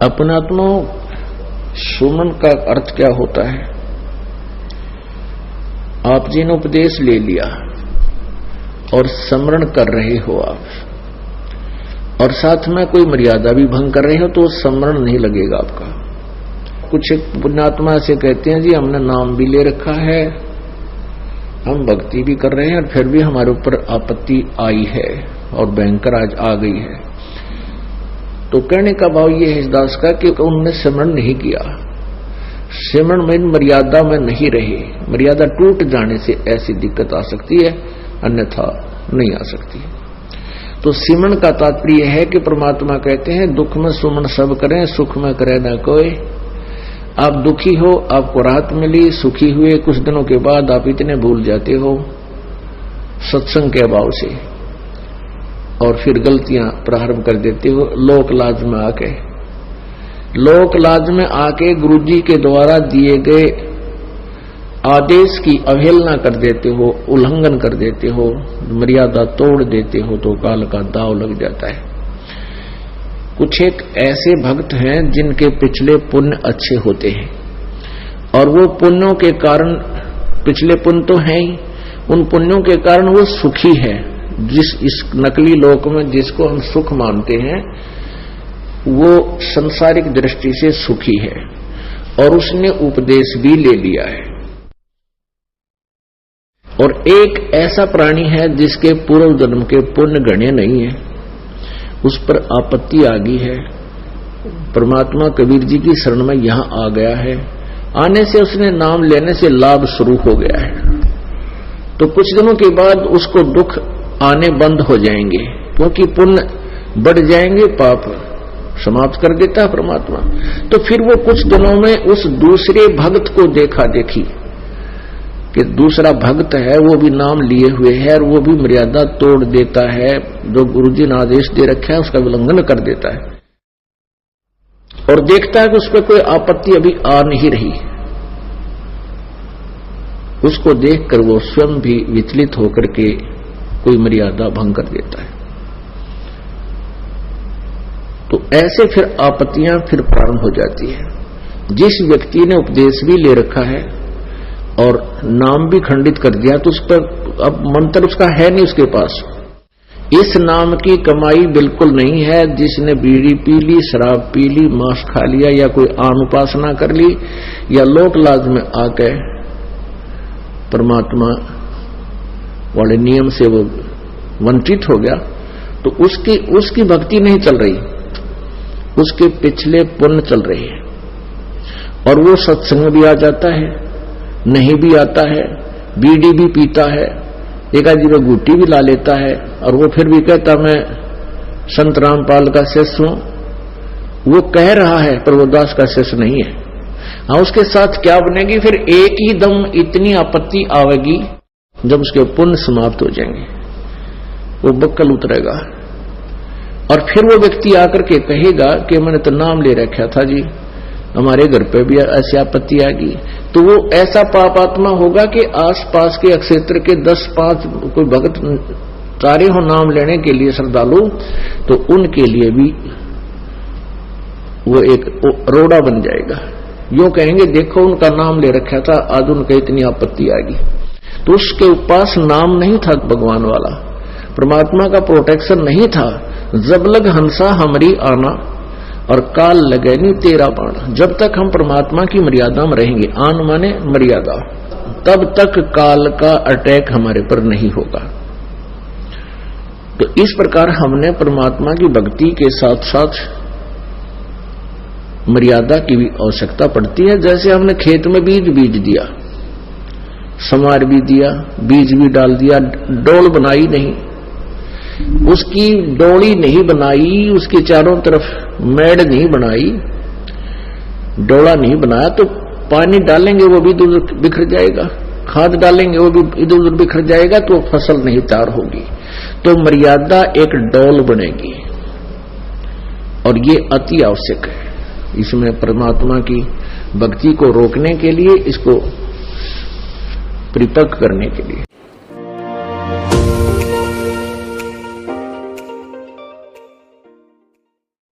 अपनात्मा सुमन का अर्थ क्या होता है? आप जी ने उपदेश ले लिया और स्मरण कर रहे हो आप, और साथ में कोई मर्यादा भी भंग कर रहे हो तो स्मरण नहीं लगेगा आपका। कुछ पुण्यात्मा से कहते हैं जी हमने नाम भी ले रखा है, हम भक्ति भी कर रहे हैं, और फिर भी हमारे ऊपर आपत्ति आई है और भयंकर आज आ गई है। तो कहने का भाव ये है इस दास का कि उन्होंने स्मरण नहीं किया, स्मरण में मर्यादा में नहीं रहे। मर्यादा टूट जाने से ऐसी दिक्कत आ सकती है, अन्यथा नहीं आ सकती। तो सिमरण का तात्पर्य है कि परमात्मा कहते हैं दुख में सुमन सब करें, सुख में करे न कोई। आप दुखी हो, आपको राहत मिली, सुखी हुए, कुछ दिनों के बाद आप इतने भूल जाते हो सत्संग के अभाव से, और फिर गलतियां प्रारंभ कर देते हो। लोक लाज में आके, लोक लाज में आके गुरुजी के द्वारा दिए गए आदेश की अवहेलना कर देते हो, उल्लंघन कर देते हो, मर्यादा तोड़ देते हो, तो काल का दाव लग जाता है। कुछ एक ऐसे भक्त हैं जिनके पिछले पुण्य अच्छे होते हैं, और वो पुण्यों के कारण, पिछले पुण्य तो हैं ही, उन पुण्यों के कारण वो सुखी है। जिस इस नकली लोक में जिसको हम सुख मानते हैं वो संसारिक दृष्टि से सुखी है, और उसने उपदेश भी ले लिया है। और एक ऐसा प्राणी है जिसके पूर्व जन्म के पुण्य गण्य नहीं है, उस पर आपत्ति आ गई है। परमात्मा कबीर जी की शरण में यहां आ गया है, आने से उसने नाम लेने से लाभ शुरू हो गया है। तो कुछ दिनों के बाद उसको दुख आने बंद हो जाएंगे, क्योंकि पुण्य बढ़ जाएंगे, पाप समाप्त कर देता है परमात्मा। तो फिर वो कुछ दिनों में उस दूसरे भक्त को देखा देखी कि दूसरा भक्त है, वो भी नाम लिए हुए है, और वो भी मर्यादा तोड़ देता है, जो गुरुजी ने आदेश दे रखा है उसका उल्लंघन कर देता है, और देखता है कि उस पर कोई आपत्ति अभी आ नहीं रही। उसको देखकर वो स्वयं भी विचलित होकर के कोई मर्यादा भंग कर देता है। तो ऐसे फिर आपत्तियां फिर प्रारंभ हो जाती है। जिस व्यक्ति ने उपदेश भी ले रखा है और नाम भी खंडित कर दिया, तो उस पर अब मंत्र उसका है नहीं उसके पास। इस नाम की कमाई बिल्कुल नहीं है। जिसने बीड़ी पी ली, शराब पी ली, मांस खा लिया, या कोई आन उपासना कर ली, या लोक लाज में आके परमात्मा वाले नियम से वो वंचित हो गया, तो उसकी भक्ति नहीं चल रही, उसके पिछले पुण्य चल रहे हैं। और वो सत्संग भी आ जाता है, नहीं भी आता है, बीड़ी भी पीता है, एकाजी में गुटी भी ला लेता है, और वो फिर भी कहता मैं संत रामपाल का शिष्य हूं। वो कह रहा है पर वो दास का शिष्य नहीं है। हाँ, उसके साथ क्या बनेगी? फिर एक ही दम इतनी आपत्ति आवेगी जब उसके पुण्य समाप्त हो जाएंगे, वो बक्कल उतरेगा, और फिर वो व्यक्ति आकर के कहेगा कि मैंने तो नाम ले रखा था जी, हमारे घर पे भी ऐसी आपत्ति आ गई। तो वो ऐसा पापात्मा होगा कि आसपास के क्षेत्र के 10-5 कोई भगत चारे हो नाम लेने के लिए श्रद्धालु, तो उनके लिए भी वो एक रोड़ा बन जाएगा। यूं कहेंगे देखो उनका नाम ले रखा था, आज उनका इतनी आपत्ति आ गई। तो उसके पास नाम नहीं था भगवान वाला, परमात्मा का प्रोटेक्शन नहीं था। जब लग हंसा हमरी आना, और काल लगे नहीं तेरा पाना। जब तक हम परमात्मा की मर्यादा में रहेंगे, आन माने मर्यादा, तब तक काल का अटैक हमारे पर नहीं होगा। तो इस प्रकार हमने परमात्मा की भक्ति के साथ साथ मर्यादा की भी आवश्यकता पड़ती है। जैसे हमने खेत में बीज दिया, समार भी दिया, बीज भी डाल दिया, डोल बनाई नहीं, उसकी डोली नहीं बनाई, उसके चारों तरफ मेड़ नहीं बनाई, डोला नहीं बनाया, तो पानी डालेंगे वो भी इधर उधर बिखर जाएगा, खाद डालेंगे वो भी इधर उधर बिखर जाएगा, तो फसल नहीं तैयार होगी। तो मर्यादा एक डोल बनेगी, और ये अति आवश्यक है इसमें परमात्मा की भक्ति को रोकने के लिए, इसको परिपक्व करने के लिए।